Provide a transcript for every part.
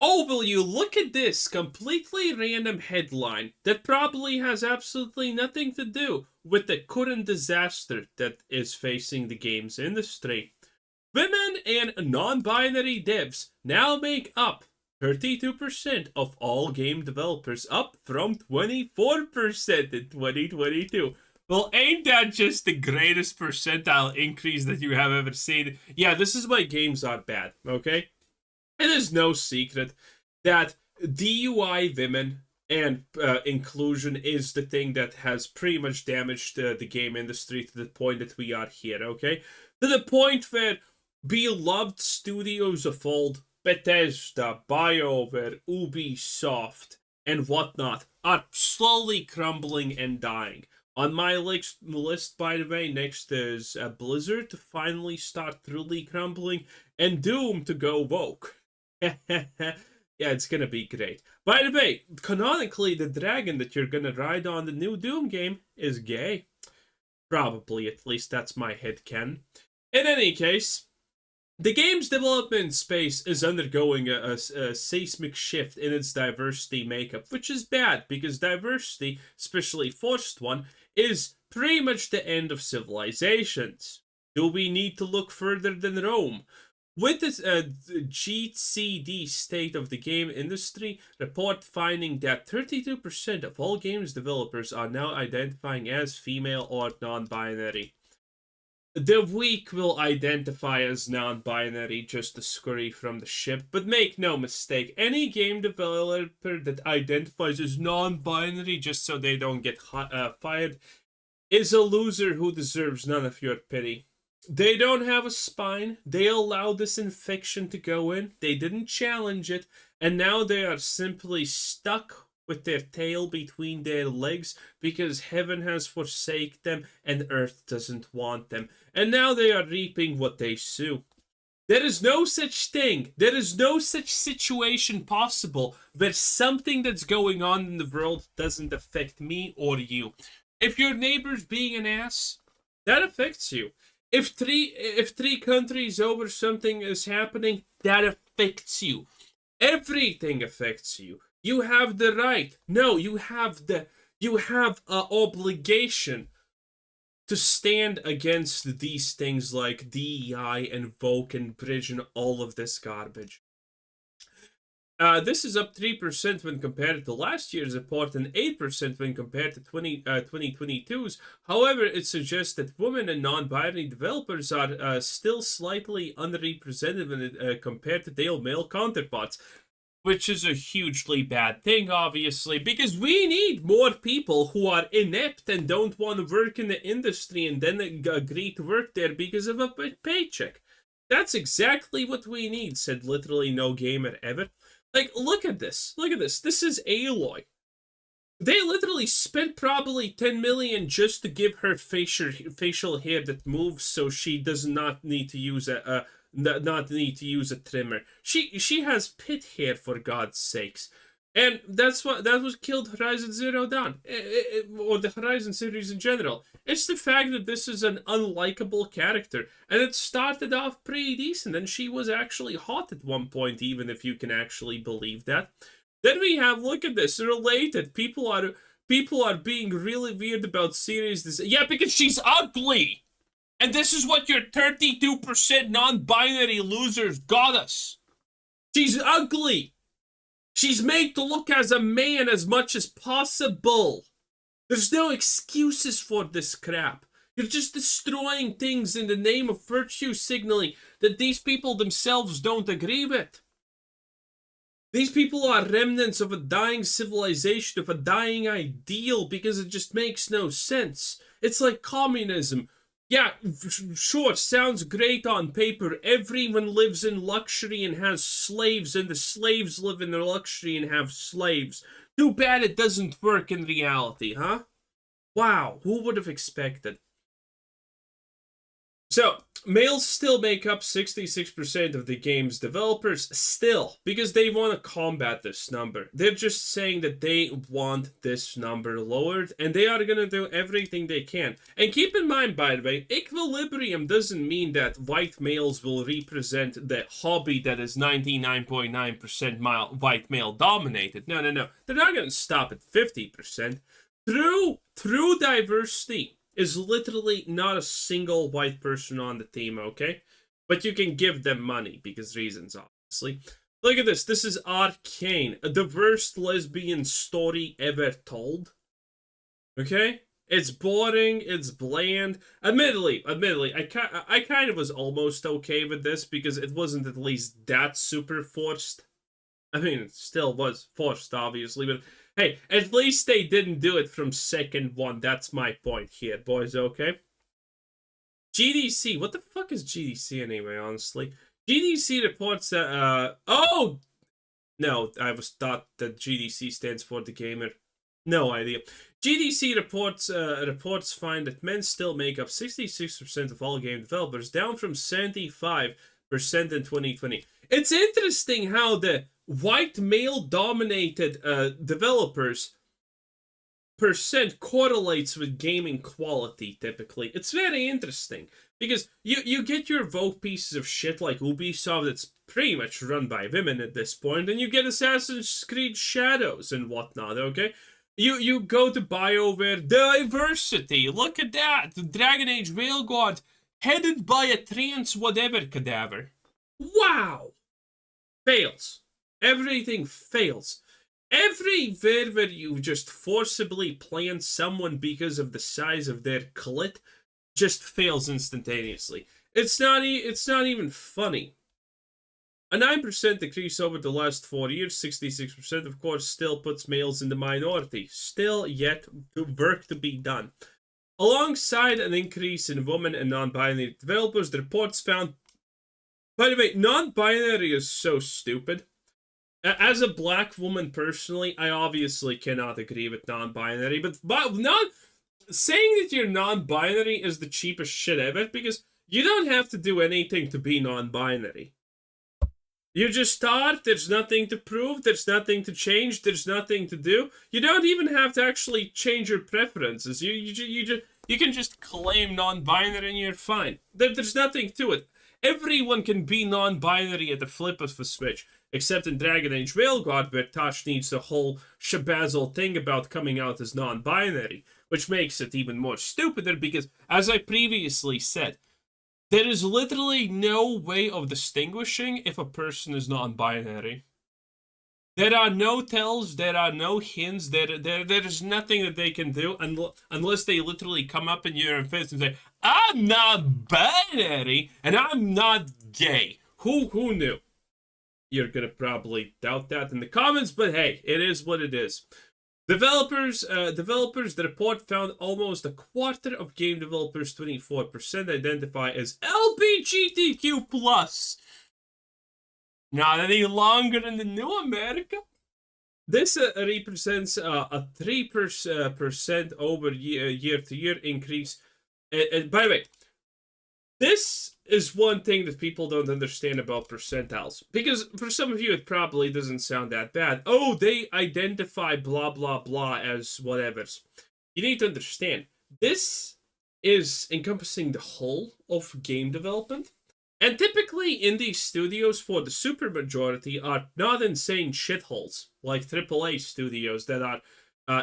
Oh, will you look at this completely random headline that probably has absolutely nothing to do with the current disaster that is facing the games industry. Women and non-binary devs now make up 32% of all game developers, up from 24% in 2022. Well, ain't that just the greatest percentile increase that you have ever seen? Yeah, this is why games are bad, okay? It is no secret that DUI women and inclusion is the thing that has pretty much damaged the game industry to the point that we are here, okay? To the point where beloved studios of old, Bethesda, BioWare, Ubisoft, and whatnot, are slowly crumbling and dying. On my list, by the way, next is Blizzard to finally start truly crumbling, and Doom to go woke. Yeah, it's gonna be great. By the way, canonically, the dragon that you're gonna ride on the new Doom game is gay. Probably, at least that's my headcanon. In any case, the game's development space is undergoing a seismic shift in its diversity makeup, which is bad because diversity, especially forced one, is pretty much the end of civilizations. Do we need to look further than Rome? With this GCD state of the game industry report finding that 32% of all games developers are now identifying as female or non-binary. The weak will identify as non-binary just to scurry from the ship, but make no mistake, any game developer that identifies as non-binary just so they don't get fired is a loser who deserves none of your pity. They don't have a spine. They allowed this infection to go in. They didn't challenge it. And now they are simply stuck with their tail between their legs because heaven has forsaken them and earth doesn't want them. And now they are reaping what they sow. There is no such thing. There is no such situation possible where something that's going on in the world doesn't affect me or you. If your neighbor's being an ass, that affects you. If three countries over something is happening, that affects you. Everything affects you. You have the right. No, you have an obligation to stand against these things like DEI and Vogue and Bridge and all of this garbage. This is up 3% when compared to last year's report and 8% when compared to 2022's. However, it suggests that women and non-binary developers are still slightly underrepresented when compared to their male counterparts, which is a hugely bad thing, obviously, because we need more people who are inept and don't want to work in the industry and then agree to work there because of a paycheck. That's exactly what we need, said literally no gamer ever. Like, look at this. Look at this. This is Aloy. They literally spent probably 10 million just to give her facial hair that moves so she does not need to use a trimmer. She has pit hair, for God's sakes. And that was killed Horizon Zero Dawn, or the Horizon series in general. It's the fact that this is an unlikable character, and it started off pretty decent, and she was actually hot at one point, even if you can actually believe that. Then we have, look at this, related. People are being really weird about series. Yeah, because she's ugly, and this is what your 32% non-binary losers got us. She's ugly. She's made to look as a man as much as possible. There's no excuses for this crap. You're just destroying things in the name of virtue signaling that these people themselves don't agree with. These people are remnants of a dying civilization, of a dying ideal, because it just makes no sense. It's like communism. Yeah, sure, sounds great on paper. Everyone lives in luxury and has slaves, and the slaves live in their luxury and have slaves. Too bad it doesn't work in reality, huh? Wow, who would have expected? So, Males still make up 66% of the game's developers, still, because they want to combat this number. They're just saying that they want this number lowered, and they are going to do everything they can. And keep in mind, by the way, equilibrium doesn't mean that white males will represent the hobby that is 99.9% white male dominated. No. They're not going to stop at 50%. True diversity is literally not a single white person on the team, okay? But you can give them money because reasons, obviously. Look at this. This is Arcane, the worst lesbian story ever told. Okay? It's boring. It's bland. Admittedly, I kind of was almost okay with this because it wasn't at least that super forced. I mean, it still was forced, obviously, but hey, at least they didn't do it from second one. That's my point here, boys, okay? GDC. What the fuck is GDC anyway, honestly? GDC reports that, oh! No, I was thought that GDC stands for the gamer. No idea. GDC reports find that men still make up 66% of all game developers, down from 75% in 2020. It's interesting how the white male-dominated developers percent correlates with gaming quality, typically. It's very interesting, because you get your woke pieces of shit like Ubisoft that's pretty much run by women at this point, and you get Assassin's Creed Shadows and whatnot, okay? You go to BioWare, diversity, look at that! The Dragon Age Veilguard, headed by a trans whatever cadaver. Wow! Fails. Everything fails. Everywhere where you just forcibly plant someone because of the size of their clit just fails instantaneously. It's not even funny. A 9% decrease over the last 4 years, 66% of course still puts males in the minority. Still yet work to be done. Alongside an increase in women and non-binary developers, the reports found... By the way, non-binary is so stupid. As a black woman personally, I obviously cannot agree with non-binary, but not saying that you're non-binary is the cheapest shit ever, because you don't have to do anything to be non-binary. You just start, there's nothing to prove, there's nothing to change, there's nothing to do. You don't even have to actually change your preferences. You can just claim non-binary and you're fine. There's nothing to it. Everyone can be non-binary at the flip of a switch, except in Dragon Age Veilguard, where Tosh needs the whole shabazzle thing about coming out as non-binary, which makes it even more stupider because, as I previously said, there is literally no way of distinguishing if a person is non-binary. There are no tells, there are no hints, there is nothing that they can do unless they literally come up in your face and say, I'm not binary and I'm not gay. Who knew? You're gonna probably doubt that in the comments, but hey, it is what it is. Developers, the report found almost a quarter of game developers, 24%, identify as LGBTQ+. Not any longer in the new America. This represents a 3% over year-to-year increase. And by the way, this is one thing that people don't understand about percentiles. Because for some of you, it probably doesn't sound that bad. Oh, they identify blah, blah, blah as whatevers. You need to understand, this is encompassing the whole of game development. And typically, indie studios, for the supermajority, are not insane shitholes, like AAA studios that are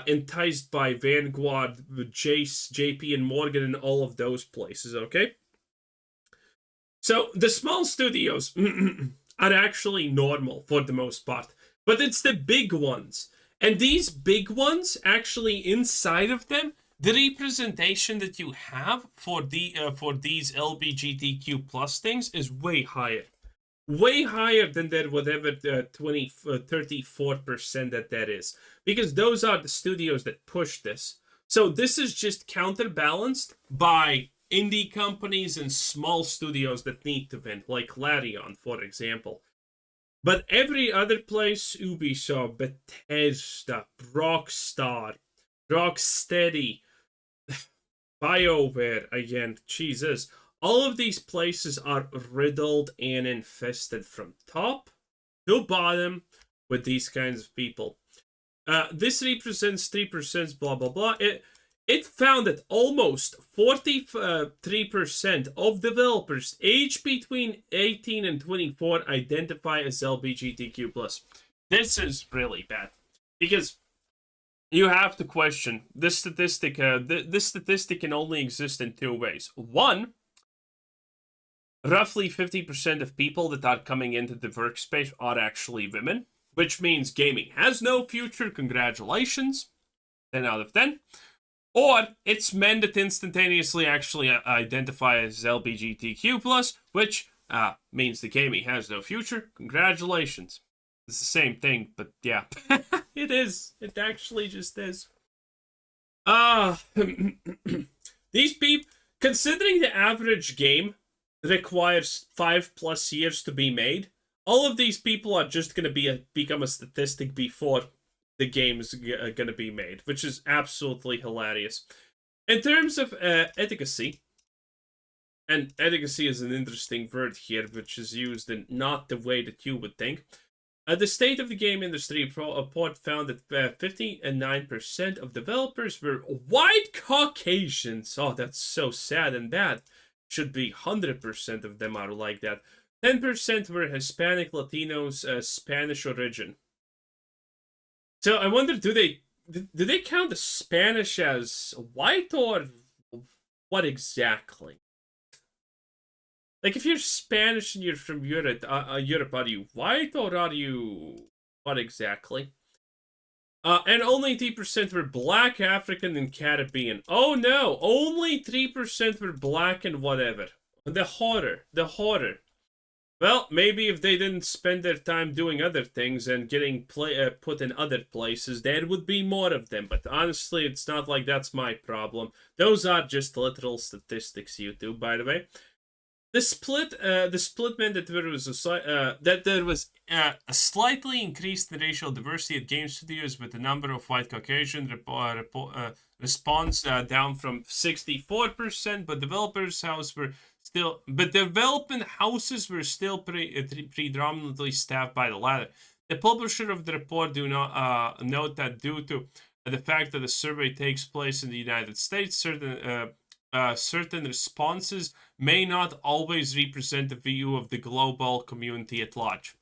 enticed by Vanguard, Jace, JP, and Morgan, and all of those places, okay? So, the small studios are actually normal, for the most part. But it's the big ones. And these big ones, actually, inside of them, the representation that you have for these LGBTQ plus things is way higher than that whatever 34% that is, because those are the studios that push this. So this is just counterbalanced by indie companies and small studios that need to win, like Larion, for example. But every other place, Ubisoft, Bethesda, Rockstar, Rocksteady, BioWare, again, Jesus, All of these places are riddled and infested from top to bottom with these kinds of people. This represents 3%, blah, blah, blah. It found that almost 43% of developers aged between 18 and 24 identify as LGBTQ+. This is really bad. Because you have to question this statistic. This statistic can only exist in two ways. One, roughly 50% of people that are coming into the workspace are actually women, which means gaming has no future. Congratulations. 10 out of 10. Or it's men that instantaneously actually identify as LGBTQ+, which means the gaming has no future. Congratulations. It's the same thing, but yeah. It is. It actually just is. These people, considering the average game requires 5+ years to be made, all of these people are just going to become a statistic before the game is going to be made, which is absolutely hilarious. In terms of efficacy, and efficacy is an interesting word here, which is used in not the way that you would think. The State of the Game Industry report found that 59% of developers were white Caucasians. Oh, that's so sad and bad. Should be 100% of them are like that. 10% were Hispanic, Latinos, Spanish origin. So I wonder, do they count the Spanish as white or what exactly? Like, if you're Spanish and you're from Europe, are you white or are you what exactly? And only 3% were Black, African, and Caribbean. Oh no, only 3% were Black and whatever. The horror. Well, maybe if they didn't spend their time doing other things and getting put in other places, there would be more of them. But honestly, it's not like that's my problem. Those are just literal statistics, YouTube, by the way. The split meant that there was a slightly increased racial diversity at game studios, with the number of white Caucasian response down from 64%, but development houses were still predominantly staffed by the latter. The publisher of the report do not note that due to the fact that the survey takes place in the United States, certain responses may not always represent the view of the global community at large.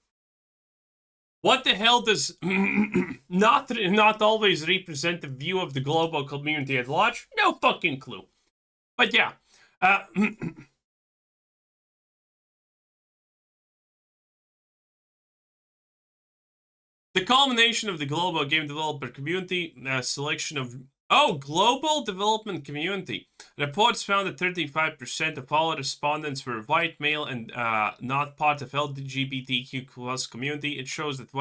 What the hell does not always represent the view of the global community at large? No fucking clue. But yeah. The culmination of the global game developer community selection of global development community. Reports found that 35% of all respondents were white, male, and not part of LGBTQ+ community. It shows that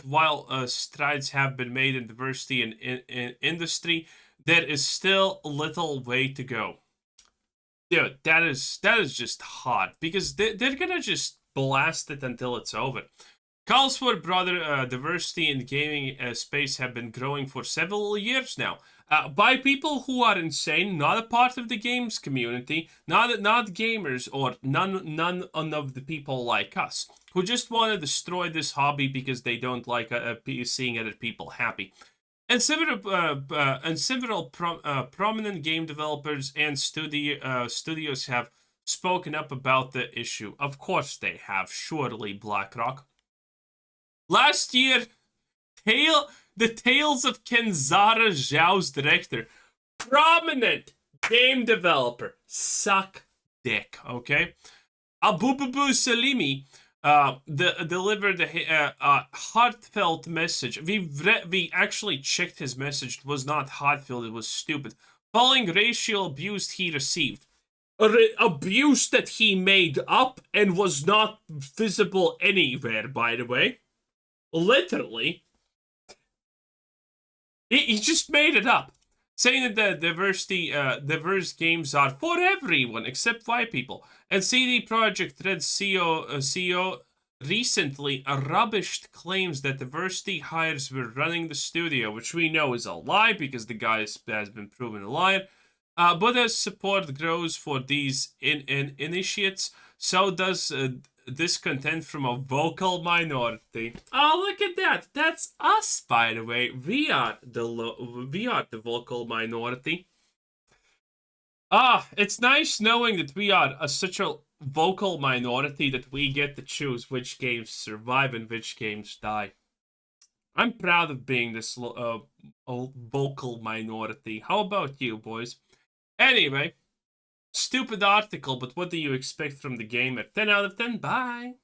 while strides have been made in diversity in industry, there is still a little way to go. Dude, that is just hot, because they're gonna just blast it until it's over. Calls for broader diversity in the gaming space have been growing for several years now, by people who are insane, not a part of the games community, not gamers, or none of the people like us, who just want to destroy this hobby because they don't like seeing other people happy. And several prominent game developers and studios have spoken up about the issue. Of course they have, surely, BlackRock. Last year, the Tales of Kenzara Zhao's director, prominent game developer, suck dick, okay? Abubabu Salimi delivered a heartfelt message. We actually checked his message. It was not heartfelt, it was stupid. Following racial abuse he received. Abuse that he made up and was not visible anywhere, by the way. Literally. He just made it up. Saying that the diverse games are for everyone except white people. And CD Projekt Red CEO recently rubbished claims that diversity hires were running the studio, which we know is a lie because the guy has been proven a liar. But as support grows for these initiates, so does discontent from a vocal minority. Oh, look at that! That's us, by the way. We are the vocal minority. It's nice knowing that we are such a vocal minority that we get to choose which games survive and which games die. I'm proud of being this vocal minority. How about you, boys? Anyway, stupid article, but what do you expect from the game at 10 out of 10? Bye!